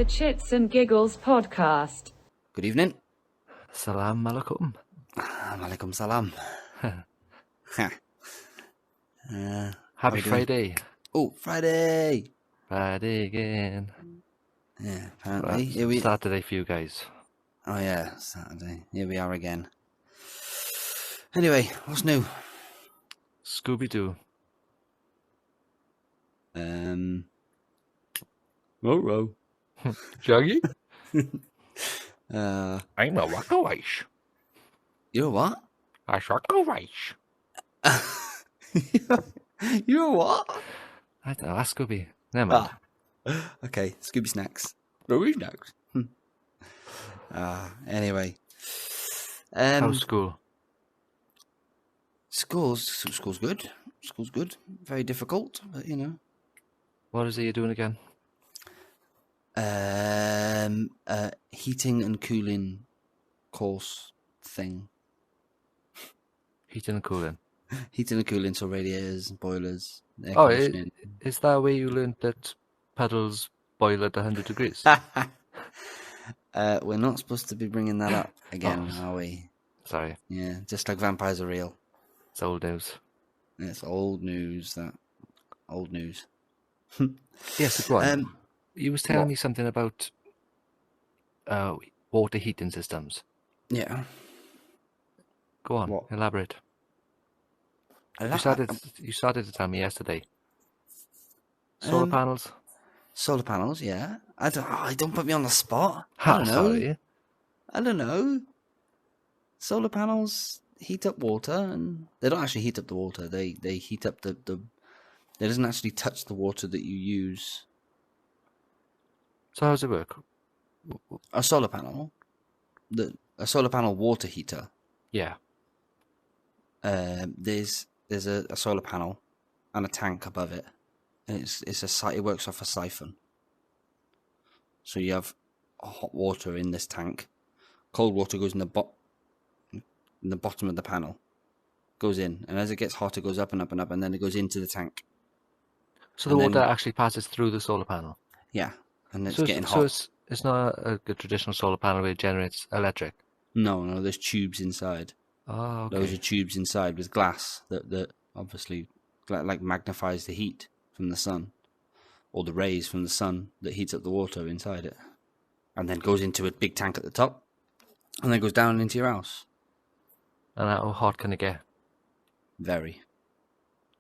the Chits and Giggles podcast. Good evening. Salam alaikum. Alaikum salam. Happy Friday. Oh, Friday. Friday again. Yeah, apparently. Here we... Saturday for you guys. Oh, yeah, Saturday. Here we are again. Anyway, what's new? Scooby-Doo. Row. Shaggy? I'm a wackiest. You're what? I shot go rice. You're what? I don't know, that's Scooby. Never mind. Okay, Scooby Snacks. Scooby Snacks. Anyway. How's school? School's good. School's good. Very difficult, but you know. What is it you're doing again? Heating and cooling course thing. Heating and cooling. Heating and cooling, so radiators, boilers, air Oh, conditioning. is that where you learned that puddles boil at 100 degrees? We're not supposed to be bringing that up again, are we? Sorry. Yeah, just like vampires are real. It's old news. It's old news, that. Old news. Yes, go on. You was telling me something about water heating systems. Yeah. Go on, What? elaborate. You started to tell me yesterday. Solar panels? Solar panels, yeah. Don't put me on the spot. I don't know. Sorry. I don't know. Solar panels heat up water, and they don't actually heat up the water. They heat up the. It doesn't actually touch the water that you use. So how does it work? A solar panel, a solar panel water heater. Yeah. There's a solar panel and a tank above it, and it works off a siphon. So you have hot water in this tank, cold water goes in the bottom of the panel, goes in, and as it gets hotter, it goes up and up and up, and then it goes into the tank. So the water actually passes through the solar panel. Yeah, and it's getting hot. So it's not a traditional solar panel where it generates electric. No, there's tubes inside. Oh, okay. Those are tubes inside with glass that obviously like magnifies the heat from the sun, or the rays from the sun that heats up the water inside it, and then goes into a big tank at the top, and then goes down into your house. And how hot can it get? Very.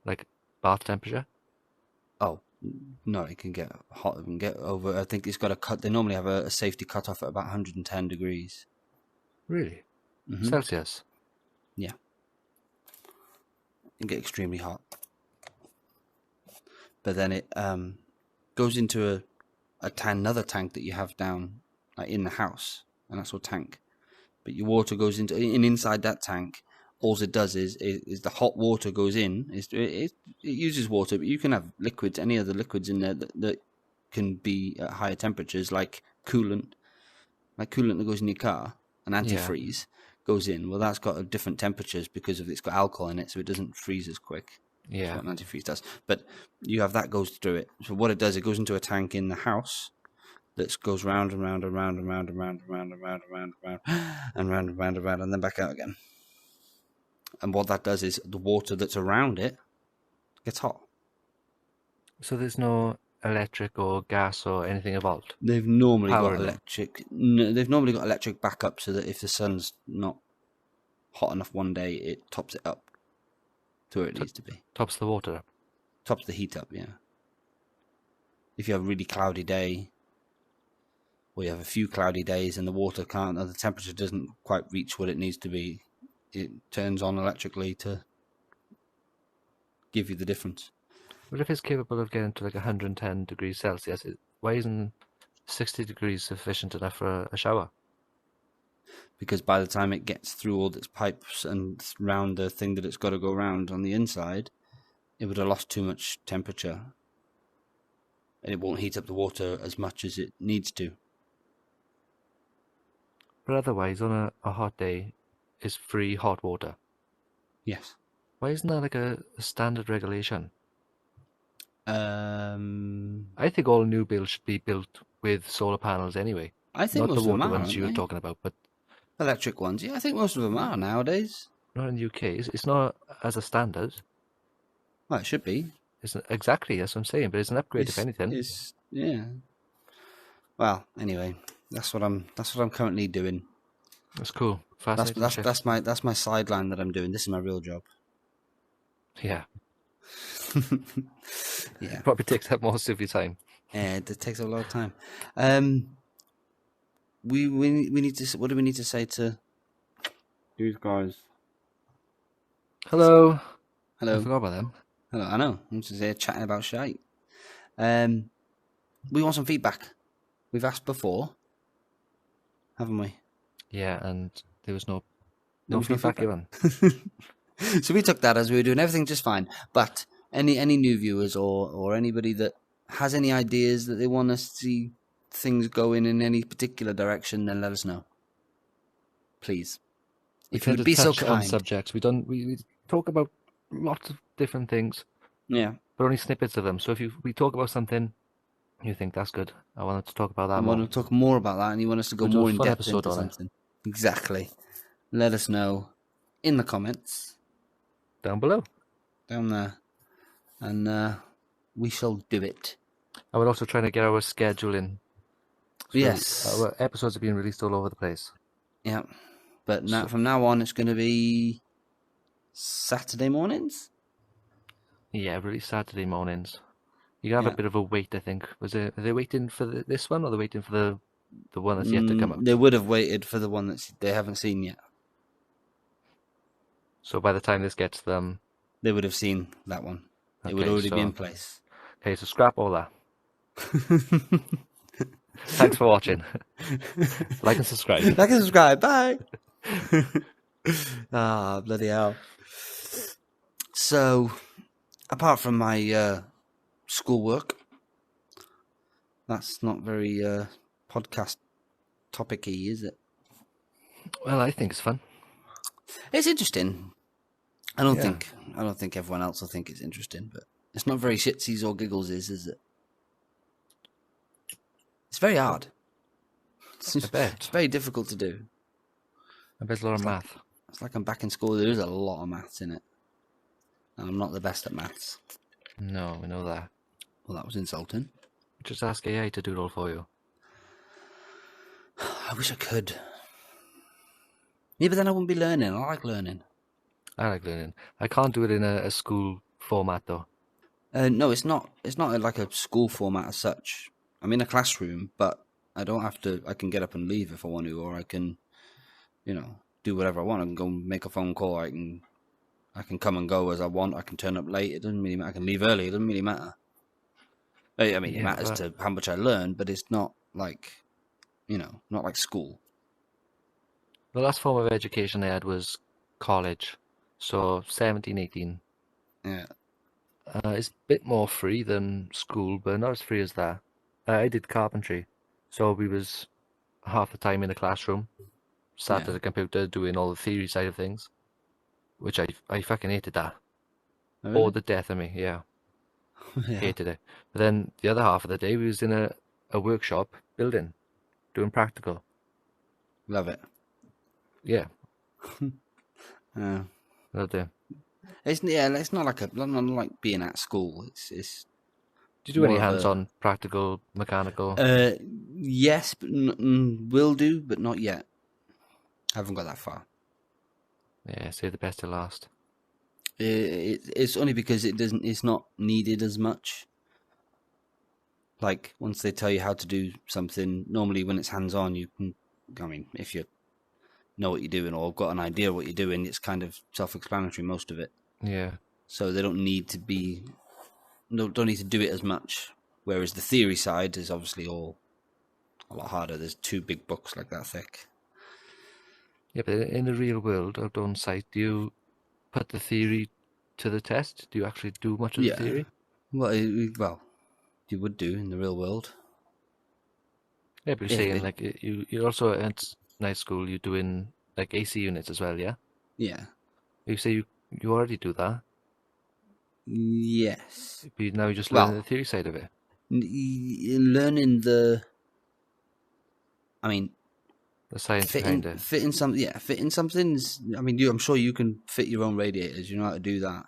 Like bath temperature? Oh, no, it can get hot. It can get over. I think it's got a cut. They normally have a safety cutoff at about 110 degrees. Really? Mm-hmm. Celsius? Yeah. It can get extremely hot. But then it goes into another tank that you have down in the house, an actual tank. But your water goes inside that tank. All it does is the hot water goes in. It uses water, but you can have liquids, any other liquids in there that can be at higher temperatures, like coolant that goes in your car, an antifreeze goes in. Well, that's got different temperatures because it's got alcohol in it, so it doesn't freeze as quick. Yeah. That's what an antifreeze does. But you have that goes through it. So what it does, it goes into a tank in the house that goes round and round and round and round and round and round and round and round and round and round and round and round and then back out again. And what that does is the water that's around it gets hot. So there's no electric or gas or anything involved? They've normally Power got electric. No, they've normally got electric backup so that if the sun's not hot enough one day, it tops it up to where it needs to be. Tops the water up? Tops the heat up, yeah. If you have a really cloudy day, or you have a few cloudy days and the temperature doesn't quite reach what it needs to be, it turns on electrically to give you the difference. But if it's capable of getting to like 110 degrees Celsius, why isn't 60 degrees sufficient enough for a shower? Because by the time it gets through all its pipes and round the thing that it's got to go round on the inside, it would have lost too much temperature. And it won't heat up the water as much as it needs to. But otherwise, on a hot day, is free hot water. Yes. Why isn't that like a standard regulation? I think all new builds should be built with solar panels anyway. I think Not most the of them water are, ones aren't you were they? talking about, but Electric ones, yeah. I think most of them are nowadays. not in the UK. It's not as a standard. Well, it should be. It's exactly, that's what I'm saying, but it's an upgrade if anything. Yeah. Well, anyway, that's what I'm currently doing. That's cool. Fascinating shit. That's my sideline that I'm doing. This is my real job. Yeah. Yeah. Probably takes up most of your time. Yeah, it takes a lot of time. We need to. What do we need to say to these guys? Hello. Hello. I forgot about them. Hello. I know. I'm just here chatting about shite. We want some feedback. We've asked before, haven't we? Yeah, and there was no There was feedback given. So we took that as we were doing everything just fine. But any new viewers or anybody that has any ideas that they want us to see things going in any particular direction, then let us know. Please. If you would be so touch on kind. subjects. We talk about lots of different things, Yeah. but only snippets of them. So if we talk about something, you think that's good. I wanted to talk about that I more. want to talk more about that, and you want us to go We'll do a more in fun depth episode into on it. something. Exactly. Let us know in the comments Down below. down there, and we shall do it. I would also try to get our schedule in. So Yes. our episodes are being released all over the place. Yeah. But now, from now on, it's going to be Saturday mornings. Yeah, release Saturday mornings. You have a bit of a wait, I think. Are they waiting for this one, or are they waiting for the one that's yet to come up? They would have waited for the one that they haven't seen yet. So by the time this gets to them, they would have seen that one. It would already be in place. Okay, so scrap all that. Thanks for watching. Like and subscribe. Like and subscribe. Bye. Ah, bloody hell. So, apart from my schoolwork, that's not very podcast topic-y, is it? Well, I think it's fun. It's interesting. I don't think everyone else will think it's interesting, but it's not very shitsies or giggles, is it? It's very hard. I bet. It's very difficult to do. I bet it's a lot of math. It's like I'm back in school. There is a lot of maths in it. And I'm not the best at maths. No, we know that. Well, that was insulting. Just ask AI to do it all for you. I wish I could. Yeah, but then I wouldn't be learning. I like learning. I like learning. I can't do it in a school format, though. No, it's not. It's not like a school format as such. I'm in a classroom, but I don't have to. I can get up and leave if I want to, or I can, do whatever I want. I can go make a phone call. I can come and go as I want. I can turn up late. It doesn't really matter. I can leave early. It doesn't really matter. I mean, it matters to how much I learn, but it's not like, not like school. The last form of education I had was college. So 17, 18. Yeah. It's a bit more free than school, but not as free as that. I did carpentry. So we was half the time in the classroom, sat at the computer doing all the theory side of things, which I fucking hated that. Oh, really? Bored the death of me, yeah. Hated it. But then the other half of the day we was in a workshop building, doing practical. Love it. Yeah. Yeah. Loved it. It's not like being at school. It's. Did you do any hands-on practical mechanical? Yes, but will do, but not yet. Haven't got that far. Yeah, save the best to last. It's only because it's not needed as much. Like, once they tell you how to do something, normally when it's hands-on, you can, if you know what you're doing or got an idea of what you're doing, it's kind of self-explanatory, most of it. Yeah. So they don't need to do it as much. Whereas the theory side is obviously all a lot harder. There's 2 big books like that thick. Yeah, but in the real world, out on site, do you put the theory to the test? Do you actually do much of the theory? Well, you would do in the real world. Yeah, but you're saying like you also at night school you're doing like AC units as well, yeah? Yeah. You say you already do that. Yes. But now you're just learning the theory side of it. Learning the I mean, The science behind it. fitting something's. I mean, I'm sure you can fit your own radiators. You know how to do that.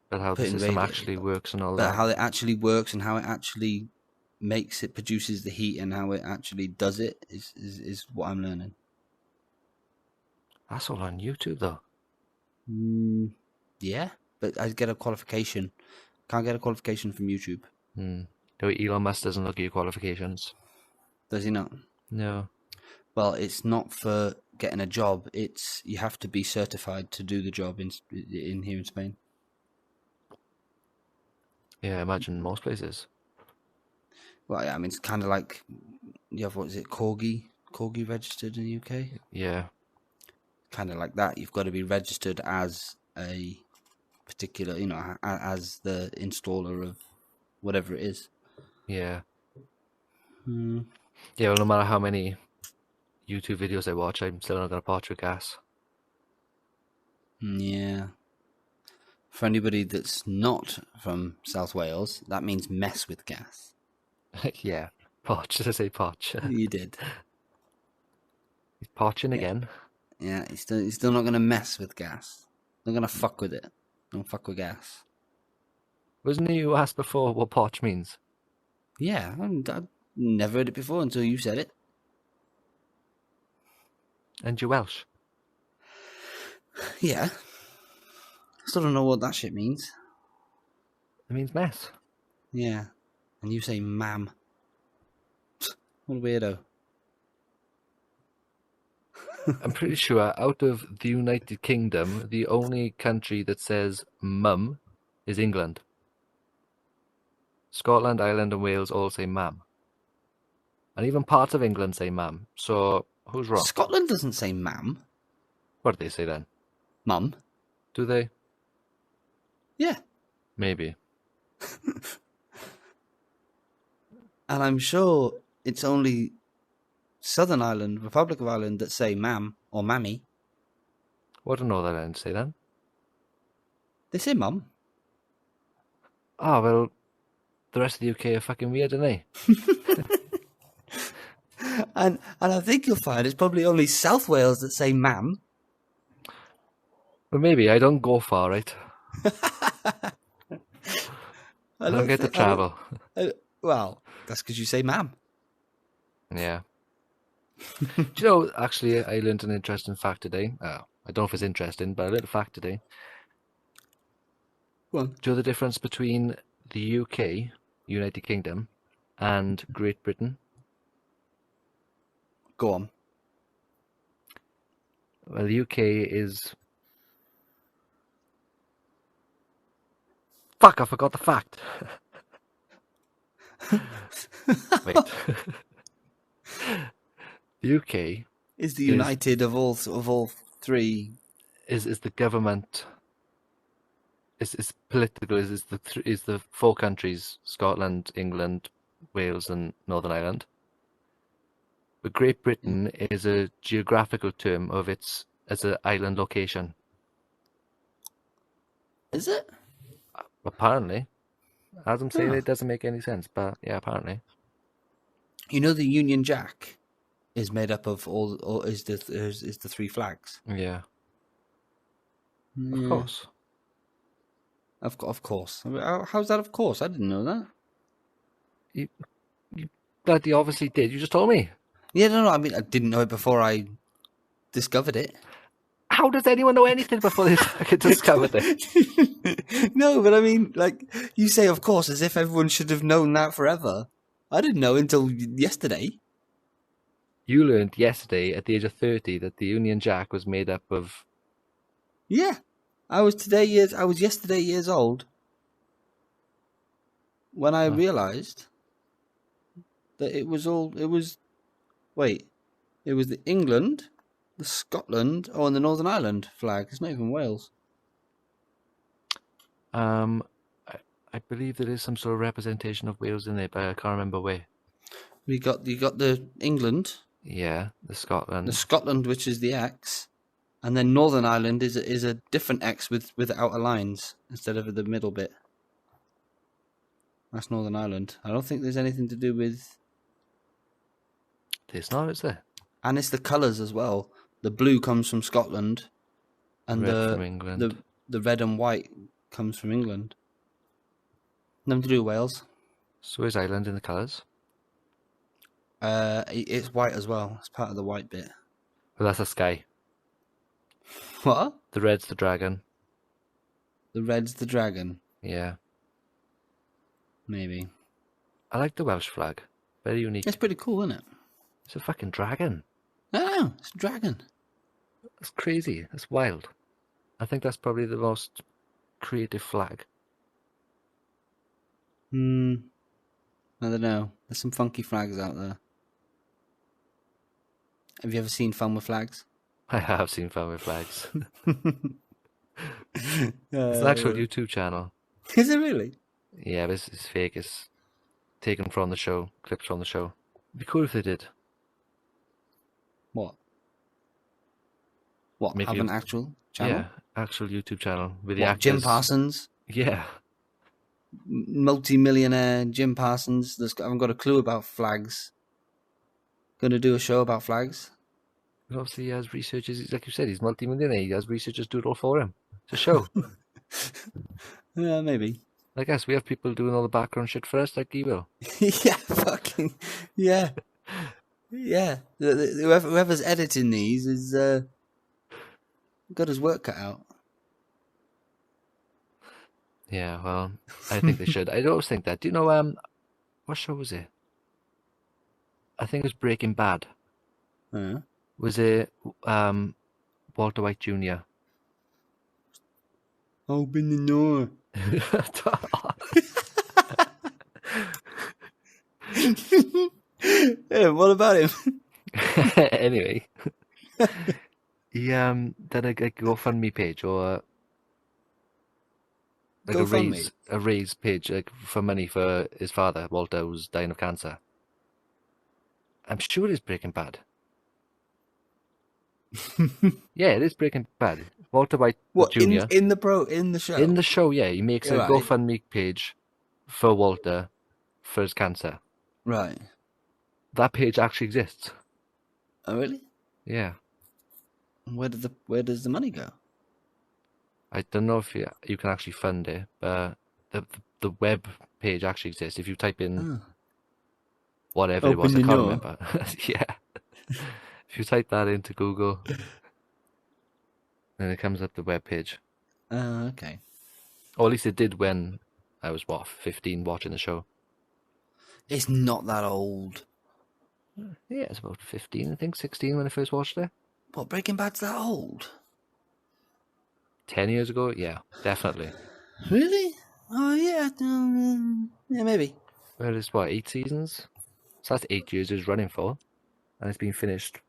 But how the Putting system radi- actually works and all But that. how it actually works and how it actually produces the heat and how it actually does it is what I'm learning. That's all on YouTube, though. Yeah, but I get a qualification. Can't get a qualification from YouTube. No, Elon Musk doesn't look at your qualifications. Does he not? No. Well, it's not for getting a job. It's you have to be certified to do the job in here in Spain. Yeah, I imagine most places. Well, yeah, I mean, it's kind of like you have what is it, corgi registered in the UK. Yeah. Kind of like that. You've got to be registered as a particular, as the installer of whatever it is. Yeah. Yeah, well, no matter how many YouTube videos I watch, I'm still not going to part with gas. Yeah. For anybody that's not from South Wales, that means mess with gas. Yeah. Potch. Did I say potch? You did. He's potching Yeah. again. Yeah, he's still not going to mess with gas. Not going to fuck with it. Don't fuck with gas. Wasn't it you asked before what potch means? Yeah, I've never heard it before until you said it. And you Welsh? Yeah. Still don't know what that shit means. It means mess. Yeah. And you say ma'am. What a weirdo. I'm pretty sure out of the United Kingdom, the only country that says mum is England. Scotland, Ireland, and Wales all say mam. And even parts of England say mam. So who's wrong? Scotland doesn't say ma'am. What do they say then? Mum. Do they? Yeah. Maybe. And I'm sure it's only Southern Ireland, Republic of Ireland, that say ma'am or mammy. What do Northern Ireland say then? They say mum. Oh, well, the rest of the UK are fucking weird, aren't they? And I think you'll find it's probably only South Wales that say ma'am. Well, maybe. I don't go far, right? I don't get to travel. Well, that's because you say ma'am. Yeah. Do you know, actually, I learned an interesting fact today. I don't know if it's interesting, but a little fact today. Go on. Do you know the difference between the UK, United Kingdom, and Great Britain? Go on. Well, the UK is... Fuck, I forgot the fact. Wait. The UK Is the united of all three. is the government... Is political, is the four countries, Scotland, England, Wales, and Northern Ireland. But Great Britain is a geographical term of its as an island location. Is it? Apparently, as I'm saying, it doesn't make any sense. But yeah, apparently. You know, the Union Jack is made up of is the three flags. Yeah. Yeah. Of course. Of course. How's that? Of course, I didn't know that. You bloody obviously did. You just told me. Yeah, no. I mean, I didn't know it before I discovered it. How does anyone know anything before they fucking discovered it? No, but I mean, like, you say of course as if everyone should have known that forever. I didn't know until yesterday. You learned yesterday at the age of 30 that the Union Jack was made up of... Yeah. I was yesterday years old when I realised that it was the England, the Scotland, and the Northern Ireland flag. It's not even Wales. I believe there is some sort of representation of Wales in there, but I can't remember where. You got the England. Yeah, the Scotland, which is the X, and then Northern Ireland is a different X with outer lines instead of the middle bit. That's Northern Ireland. I don't think there's anything to do with There's not, is there? And it's the colours as well. The blue comes from Scotland, and Red from England. the red and white comes from England. Nothing to do with Wales. So is Ireland in the colours? It's white as well. It's part of the white bit. Well, that's the sky. What? The red's the dragon. The red's the dragon. Yeah. Maybe. I like the Welsh flag. Very unique. It's pretty cool, isn't it? It's a fucking dragon. I know. It's a dragon. That's crazy. That's wild. I think that's probably the most creative flag. I don't know. There's some funky flags out there. Have you ever seen Fun with Flags? I have seen Fun with Flags. It's an actual YouTube channel. Is it really? Yeah, but it's fake. It's taken from the show, clips from the show. It'd be cool if they did. What? What? Make Have you- an actual channel? Yeah, actual YouTube channel with the What, actors. Jim Parsons? Yeah. Multi-millionaire Jim Parsons. I haven't got a clue about flags. Going to do a show about flags? But obviously he has researchers, like you said, he's multi-millionaire. He has researchers do it all for him. It's a show. Yeah, maybe. Like us, we have people doing all the background shit for us, like he will. Yeah, fucking yeah, yeah. Whoever's editing these is got his work cut out. Yeah, well, I think they should. I always think that. Do you know, what show was it? I think it was Breaking Bad. Was it, Walter White Jr.? Open the door. Yeah, what about him? Anyway, he done a GoFundMe page or like GoFundMe? a raise page like for money for his father Walter, who's dying of cancer. I'm sure it is Breaking Bad. Yeah, it is Breaking Bad. Walter White What Jr. in the show? In the show, yeah, he makes a Right. GoFundMe page for Walter for his cancer. Right. That page actually exists. Oh, really? Yeah. Where does the money go? I don't know if you can actually fund it, but the web page actually exists. If you type in whatever it was, I Open can't the door. remember. Yeah. If you type that into Google, then it comes up the web page. Oh, okay. Or at least it did when I was, 15 watching the show. It's not that old. Yeah, it's about 15, I think, 16 when I first watched it. What, Breaking Bad's that old? 10 years ago? Yeah, definitely. Really? Oh, yeah. Yeah, maybe. Well, it's 8 seasons? So that's 8 years it's running for. And it's been finished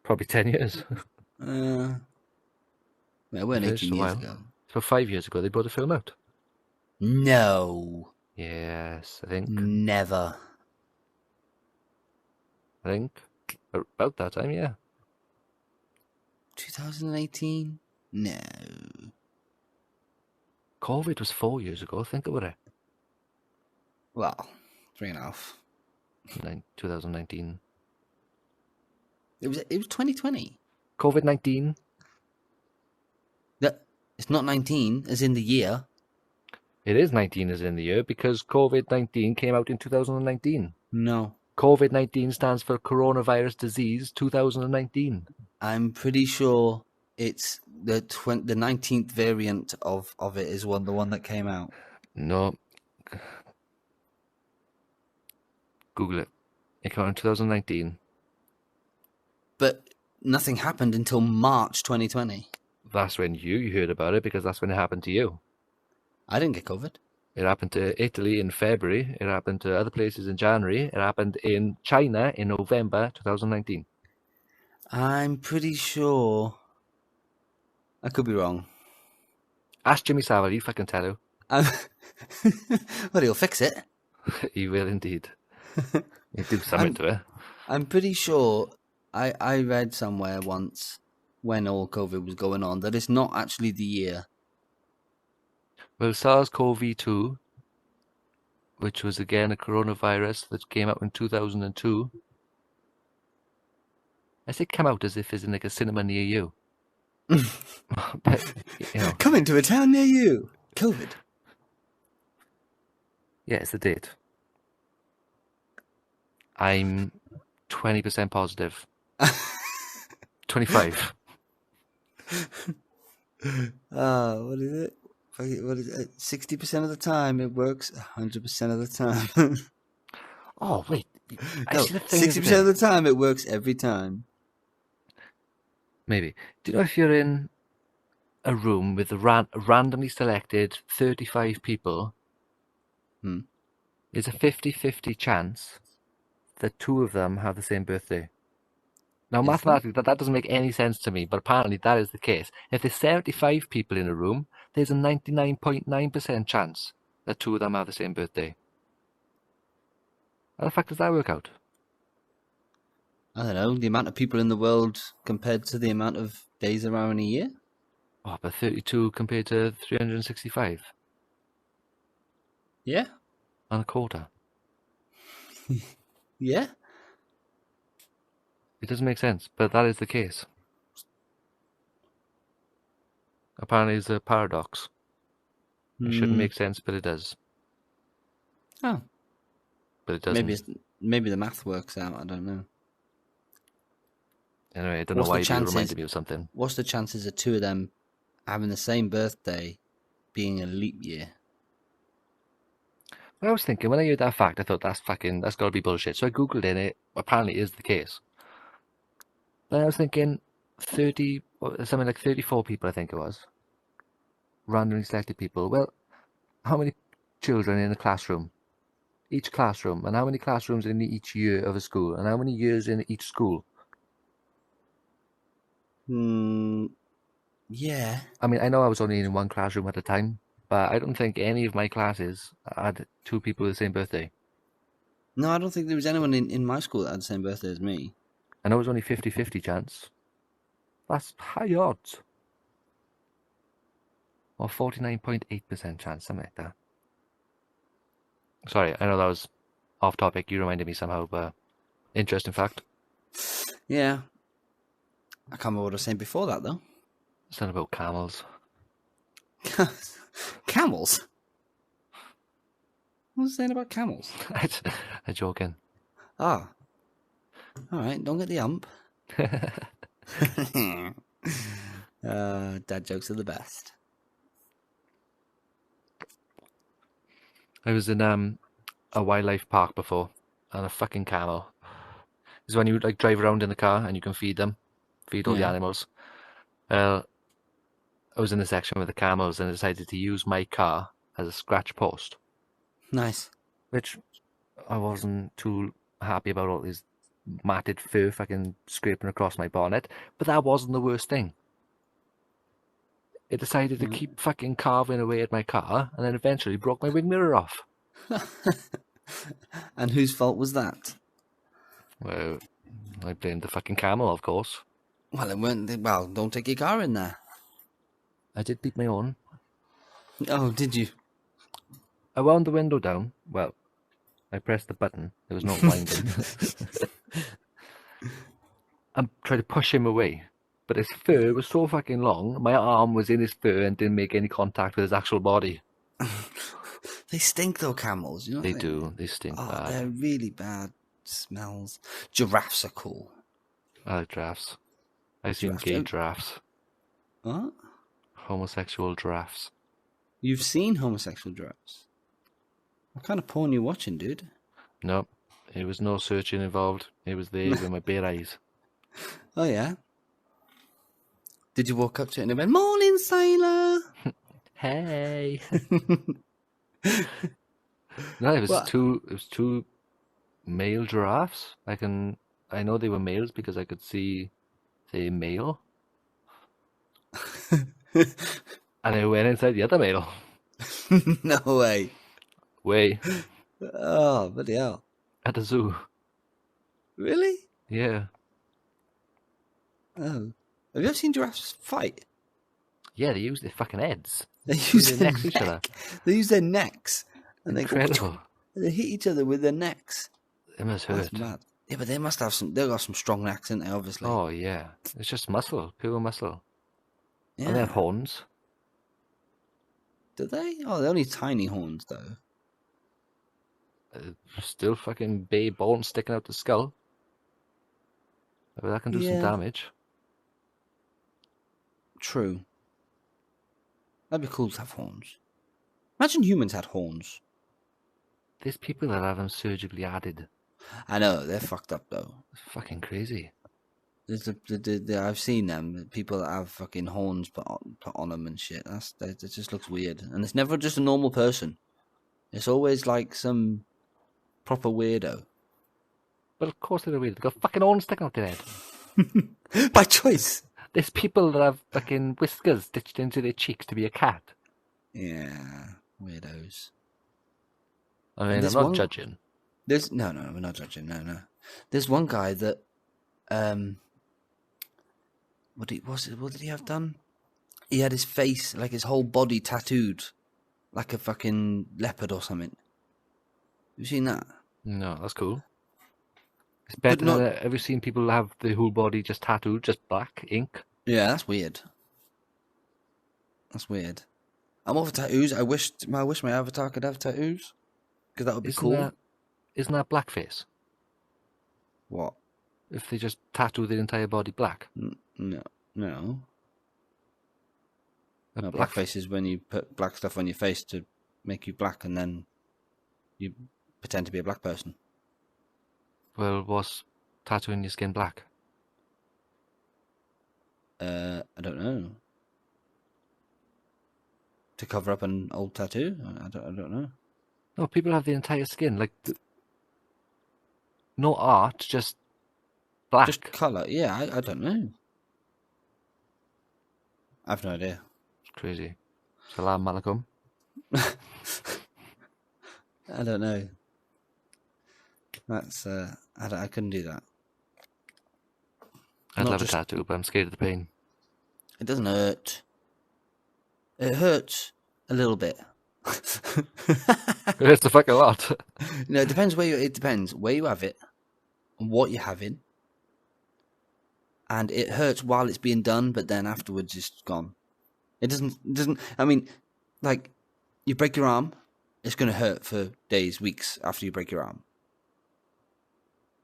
probably 10 years. Well, it weren't Finished 18 a years while. ago. So 5 years ago they brought the film out. No. Yes, I think. Never. About that time, yeah. 2018? No. COVID was 4 years ago, think about it. Well, 3.5. 2019. It was 2020. COVID-19? It's not 19, as in the year. It is 19 as in the year because COVID-19 came out in 2019. No. COVID-19 stands for Coronavirus Disease 2019. I'm pretty sure it's the 19th variant of it is the one that came out. No. Google it. It came out in 2019. But nothing happened until March 2020. That's when you heard about it because that's when it happened to you. I didn't get COVID. It happened to Italy in February. It happened to other places in January. It happened in China in November 2019. I'm pretty sure. I could be wrong. Ask Jimmy Savile, he fucking tell you. Well, he'll fix it. He will indeed. He'll do something to it. I'm pretty sure I read somewhere once when all COVID was going on that it's not actually the year. Well, SARS-CoV-2, which was again a coronavirus that came out in 2002, I say come out as if it's in like a cinema near you. But, you know, Coming to a town near you. COVID. yeah, it's the date. I'm 20% positive. 25. What is it? What is it? 60% of the time it works. 100% of the time. Oh, wait. No, 60% of the time it works every time. Maybe. Do you know if you're in a room with randomly selected 35 people, there's a 50-50 chance that 2 of them have the same birthday? Now, mathematically, that doesn't make any sense to me, but apparently that is the case. If there's 75 people in a room, there's a 99.9% chance that 2 of them have the same birthday. How the fuck does that work out? I don't know, the amount of people in the world compared to the amount of days around in a year? Oh, but 32 compared to 365. Yeah. And a quarter. Yeah. It doesn't make sense, but that is the case. Apparently it's a paradox. It shouldn't make sense, but it does. Oh. But it doesn't. Maybe the math works out, I don't know. Anyway, I don't know why you reminded me of something. What's the chances of 2 of them having the same birthday being a leap year? Well, I was thinking, when I heard that fact, I thought that's gotta be bullshit. So I googled it, and it apparently is the case. Then I was thinking, something like 34 people, I think it was. Randomly selected people. Well, how many children in a classroom? Each classroom. And how many classrooms in each year of a school? And how many years in each school? Yeah. I mean, I know I was only in one classroom at a time, but I don't think any of my classes had 2 people with the same birthday. No, I don't think there was anyone in my school that had the same birthday as me. I know it was only 50-50 chance. That's high odds. Or 49.8% chance, something like that. Sorry, I know that was off topic. You reminded me somehow, but interesting fact. Yeah. I can't remember what I was saying before that, though. Something about camels. Camels? What was I saying about camels? I'm joking. Ah. Alright, don't get the ump. Dad jokes are the best. I was in a wildlife park before, and a fucking camel. This is when you like drive around in the car and you can feed all the animals. I was in the section with the camels and I decided to use my car as a scratch post. Nice. Which I wasn't too happy about, all this matted fur fucking scraping across my bonnet, but that wasn't the worst thing. It decided to keep fucking carving away at my car and then eventually broke my wing mirror off. And whose fault was that? Well, I blamed the fucking camel, of course. Well, don't take your car in there. I did beat my own. Oh, did you? I wound the window down. Well, I pressed the button. There was no winding. I tried to push him away, but his fur was so fucking long, my arm was in his fur and didn't make any contact with his actual body. They stink, though, camels. You know they do. They stink bad. They're really bad smells. Giraffes are cool. I like giraffes. I've seen gay giraffes. What? Homosexual giraffes. You've seen homosexual giraffes? What kind of porn are you watching, dude? No, there was no searching involved. It was there with my bare eyes. Oh, yeah? Did you walk up to it and it went, "Morning, sailor"? Hey. No, it was two male giraffes. I know they were males because I could see the male. And I went inside the other male. No way. Way. Oh, bloody hell. At the zoo. Really? Yeah. Oh. Have you ever seen giraffes fight? Yeah, they use their fucking heads. They use their necks each other. They use their necks. And Incredible. they hit each other with their necks. It must hurt. That's mad. Yeah, but they must have some. They've got some strong necks, ain't they? Obviously. Oh yeah, it's just muscle, pure muscle. Yeah. And they have horns. Do they? Oh, they're only tiny horns, though. Still fucking bay bones sticking out the skull. But that can do some Yeah. damage. True. That'd be cool to have horns. Imagine humans had horns. There's people that have them surgically added. I know, they're fucked up, though. It's fucking crazy. I've seen them. People that have fucking horns put on them and shit. It just looks weird. And it's never just a normal person. It's always like some proper weirdo. Well, of course they're weird. They've got fucking horns sticking out their head. By choice. There's people that have fucking whiskers stitched into their cheeks to be a cat. Yeah, weirdos. I mean, I'm not judging. No, we're not judging. No. There's one guy that, what did he have done? He had his face, like his whole body tattooed, like a fucking leopard or something. Have you seen that? No, that's cool. It's better than have you seen people have the whole body just tattooed, just black ink? Yeah, that's weird. That's weird. I'm all for tattoos. I wish my avatar could have tattoos, because that would be cool. Isn't that blackface? What? If they just tattoo their entire body black? No. No, blackface is when you put black stuff on your face to make you black, and then you pretend to be a black person. Well, was tattooing your skin black? I don't know. To cover up an old tattoo? I don't know. No, people have the entire skin, like no art, just black. Just colour. Yeah, I don't know. I've no idea. It's crazy. Salam alaikum. I don't know. That's I couldn't do that. I'd love a tattoo, but I'm scared of the pain. It doesn't hurt. It hurts a little bit. It hurts a fucking lot. No, it depends where you have it and what you're having. And it hurts while it's being done, but then afterwards it's gone. It doesn't. I mean, like, you break your arm, it's going to hurt for days, weeks after you break your arm.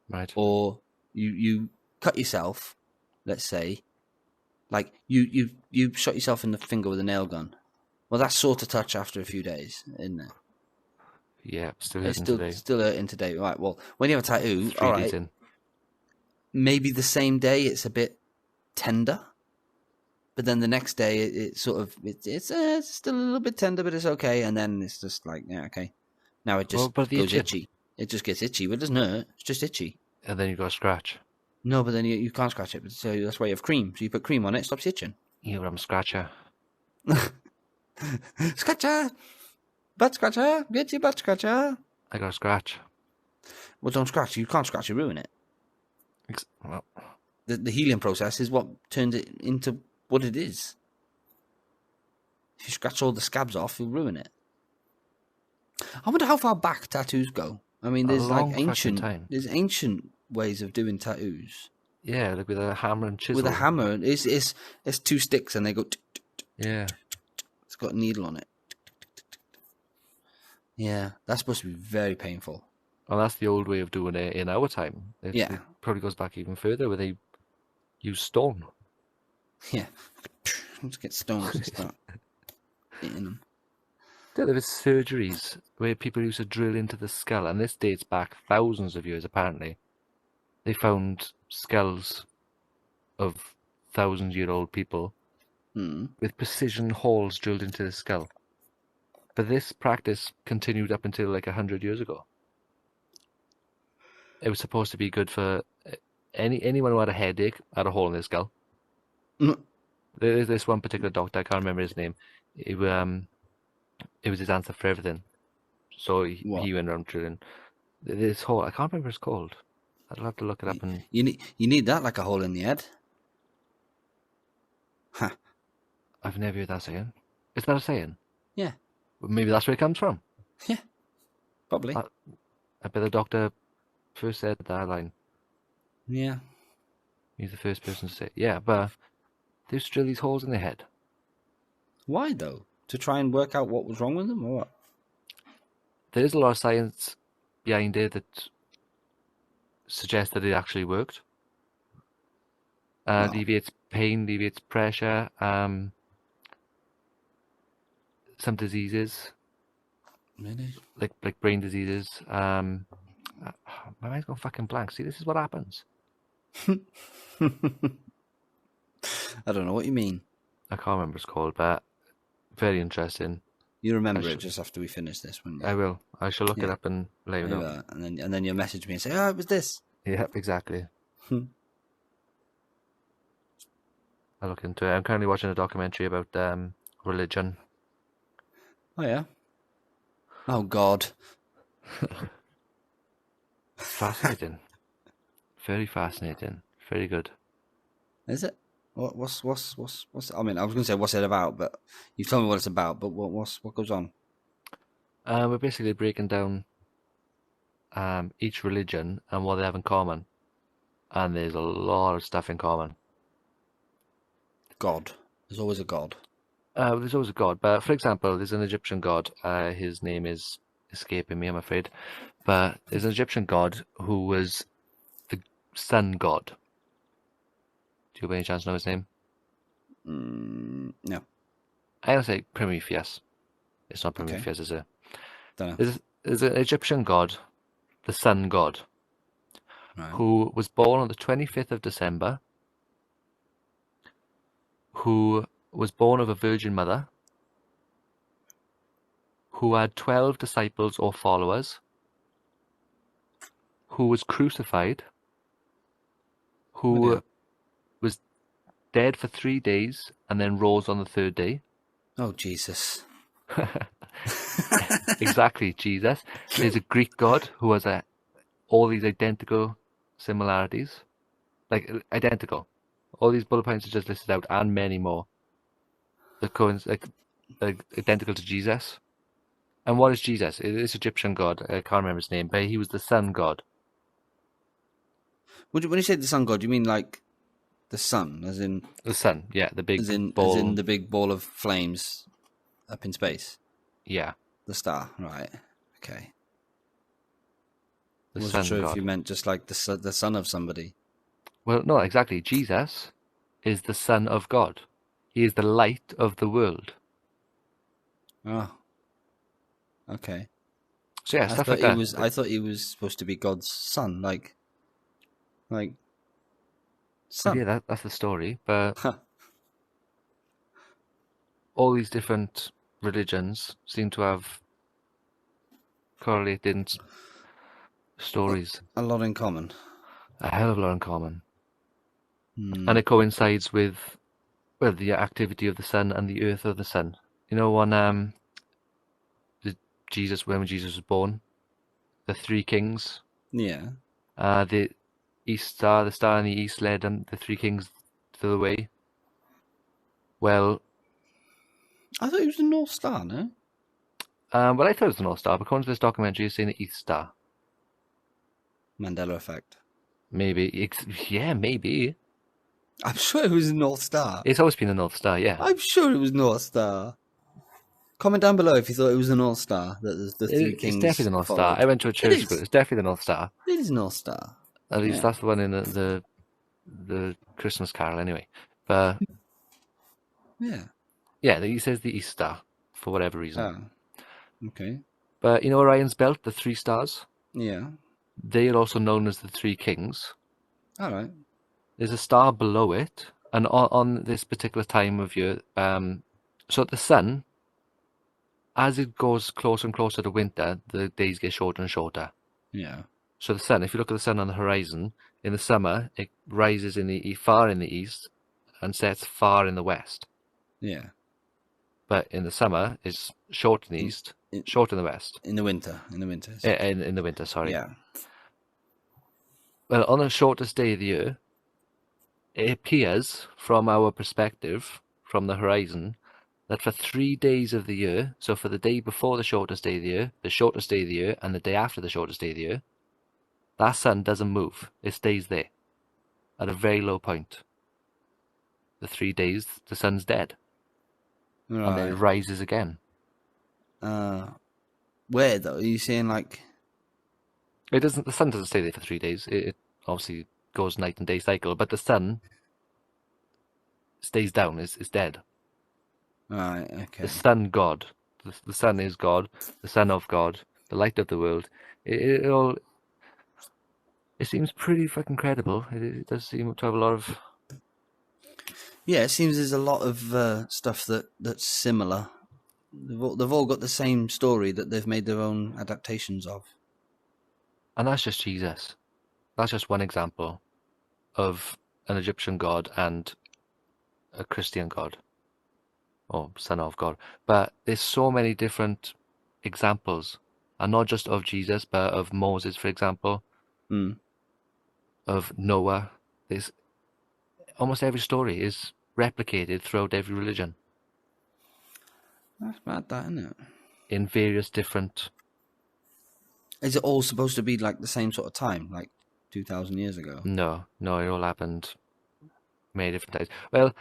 Right. Or you cut yourself, let's say, like you shot yourself in the finger with a nail gun. Well, that's sore to touch after a few days, isn't it? Yeah, still hurting today. Still hurting today. Right. Well, when you have a tattoo, all right. In. Maybe the same day it's a bit tender, but then the next day it's still a little bit tender, but it's okay. And then it's just like, yeah, okay. Now it just goes itchy. It just gets itchy, but it doesn't hurt. It's just itchy. And then you go scratch. No, but then you can't scratch it. So that's why you have cream. So you put cream on it, it stops itching. You're a scratcher. Scratcher! Butt scratcher! Get your butt scratcher! I got a scratch. Well, don't scratch. You can't scratch, you ruin it. Well, The healing process is what turns it into what it is. If you scratch all the scabs off, you'll ruin it. I wonder how far back tattoos go. I mean, there's ancient ways of doing tattoos. Yeah, like with a hammer and chisel. With a hammer, it's two sticks and they go. Yeah. It's got a needle on it. Yeah, that's supposed to be very painful. Well, that's the old way of doing it in our time. It probably goes back even further, where they use stone. Yeah, let's get stones and start hitting them. Yeah, there was surgeries where people used to drill into the skull, and this dates back thousands of years, apparently. They found skulls of 1,000-year-old people with precision holes drilled into the skull. But this practice continued up until like 100 years ago. It was supposed to be good for anyone who had a headache, had a hole in their skull. There's this one particular doctor, I can't remember his name. It was his answer for everything. So he went around drilling. This hole, I can't remember what it's called. I'll have to look it up. And you need that like a hole in the head. Huh. I've never heard that saying. Is that a saying? Yeah. Well, maybe that's where it comes from. Yeah. Probably. I bet the doctor first said that line. Yeah. He's the first person to say, yeah, but they used to drill these holes in their head. Why though? To try and work out what was wrong with them, or what? There is a lot of science behind it that suggests that it actually worked. Well. Alleviates pain, alleviates pressure, some diseases, Really? like brain diseases. My mind's gone fucking blank. See, this is what happens. I don't know what you mean. I can't remember what it's called, but very interesting. You remember it just after we finish this, wouldn't you? I will. I shall look it Yeah. up and let you know. Yeah, and then you'll message me and say, "Oh, it was this." Yeah, exactly. I'll look into it. I'm currently watching a documentary about religion. Oh yeah. Oh God. Fascinating. Very fascinating. Very good. Is it? What's? I mean, I was going to say what's it about, but you've told me what it's about. But what goes on? We're basically breaking down each religion and what they have in common, and there's a lot of stuff in common. God. There's always a God. There's always a god, but for example, there's an Egyptian god. His name is escaping me, I'm afraid. But there's an Egyptian god who was the sun god. Do you by any chance know his name? No. I'm gonna say Prometheus. It's not Prometheus, is it? Don't know. There's an Egyptian god, the sun god, Right. who was born on the 25th of December, who was born of a virgin mother, who had 12 disciples or followers, who was crucified, who was dead for 3 days and then rose on the third day. Oh Jesus. Exactly, Jesus. There's a Greek god who has all these identical similarities. Like, identical. All these bullet points are just listed out, and many more. They're identical to Jesus. And what is Jesus? This Egyptian god, I can't remember his name, but he was the sun god. When you say the sun god, you mean like the sun, as in The sun, yeah, the big ball. as in the big ball of flames up in space? Yeah. The star, right? Okay. The I sun wasn't sure god. if you meant just like the son of somebody. Well, no, exactly. Jesus is the Son of God. He is the light of the world. Oh. Okay. So yeah, stuff like that. I thought he was supposed to be God's son, like son. Yeah, that's the story. But Huh. all these different religions seem to have correlated stories. A lot in common. A hell of a lot in common. Hmm. And it coincides with, well, the activity of the sun and the earth of the sun. You know, when when Jesus was born, the three kings, Yeah. the the star in the east led the three kings to the way. Well, I thought he was the North Star, no? well, I thought it was the North Star, but according to this documentary, it's saying the East Star. Mandela effect. Maybe. Yeah, maybe. I'm sure it was the North Star. It's always been the North Star, yeah. I'm sure it was North Star. Comment down below if you thought it was the North Star that the three kings It's definitely the North followed. Star. I went to a church school. It's definitely the North Star. It is North Star. At least that's the one in the Christmas Carol, anyway. But yeah, he says the East Star for whatever reason. Oh, okay. But you know Orion's belt, the 3 stars? Yeah. They are also known as the 3 kings. All right. There's a star below it, and on this particular time of year, so the sun, as it goes closer and closer to winter, the days get shorter and shorter. Yeah. So the sun, if you look at the sun on the horizon, in the summer, it rises far in the east and sets far in the west. Yeah. But in the summer, it's short in the east, short in the west. In the winter. In the winter. In the winter, sorry. Yeah. Well, on the shortest day of the year, it appears, from our perspective, from the horizon, that for 3 days of the year, so for the day before the shortest day of the year, the shortest day of the year, and the day after the shortest day of the year, that sun doesn't move. It stays there. at a very low point. The 3 days, the sun's dead, and then it Right. rises again. Where though? Are you saying like? It doesn't. The sun doesn't stay there for 3 days. It obviously goes night and day cycle, but the sun stays down. Is dead. Right. The Okay. sun God. The sun is God. The Son of God. The light of the world. It all. It seems pretty fucking credible. It does seem to have a lot of. Yeah, it seems there's a lot of stuff that's similar. They've all got the same story that they've made their own adaptations of. And that's just Jesus. That's just one example of an Egyptian god and a Christian god, or Son of God. But there's so many different examples, and not just of Jesus, but of Moses, for example, of Noah. There's almost every story is replicated throughout every religion That's mad, that, isn't it? in various different. Is it all supposed to be like the same sort of time, like 2,000 years ago? No, it all happened many different days. Well,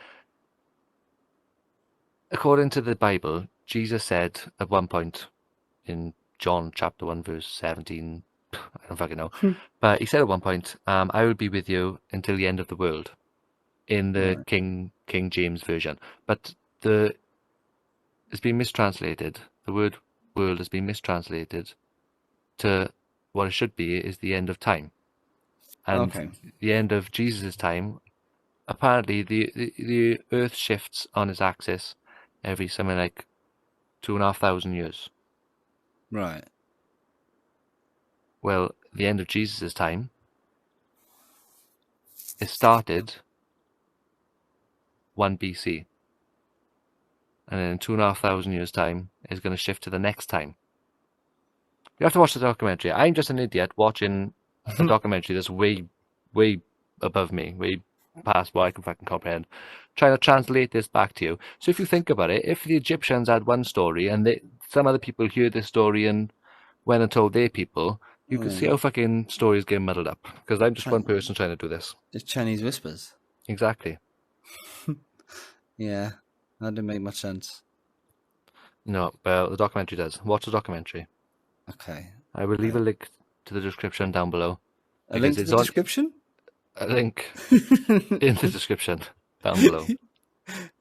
according to the Bible, Jesus said at one point in John chapter 1 verse 17, I don't fucking know, but he said at one point, I will be with you until the end of the world, in the Right. King James version. But it's been mistranslated. The word world has been mistranslated to what it should be is the end of time. And Okay. the end of Jesus' time, apparently the earth shifts on its axis every something like 2,500 years. Right. Well, the end of Jesus' time, it started 1 BC. And then in 2,500 years' time, it's going to shift to the next time. You have to watch the documentary. I'm just an idiot watching a documentary that's way, way above me, way past what I can fucking comprehend, trying to translate this back to you. So if you think about it, if the Egyptians had one story and some other people heard this story and went and told their people, you can see how fucking stories get muddled up. Because I'm just one person trying to do this. It's Chinese whispers. Exactly. Yeah, that didn't make much sense. No, but the documentary does. Watch the documentary. Okay. I will leave a link to the description down below. A link to the description? A link in the description down below.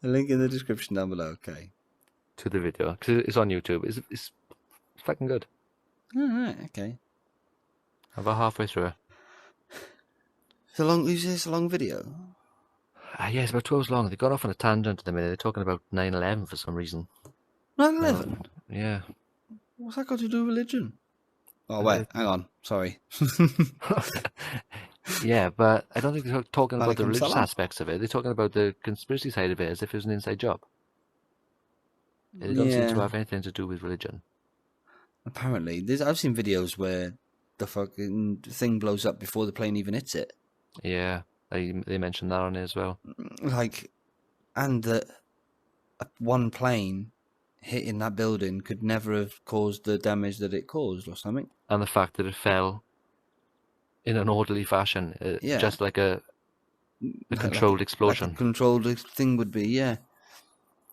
A link in the description down below, okay. To the video. Because it's on YouTube. It's fucking good. Alright, okay. I'm about halfway through it. It's a long video? Yeah, it's about 2 hours long. They got off on a tangent at the minute. They're talking about 9/11 for some reason. 9/11? Yeah. What's that got to do with religion? Oh, wait, hang on. Sorry. Yeah, but I don't think they're talking about the Alaikum religious salam. aspects of it. They're talking about the conspiracy side of it as if it was an inside job. It don't seem to have anything to do with religion. Apparently. I've seen videos where the fucking thing blows up before the plane even hits it. Yeah, they mentioned that on it as well. Like, and that one plane hitting that building could never have caused the damage that it caused or something. And the fact that it fell in an orderly fashion, just like a controlled explosion. Like a controlled thing would be, yeah.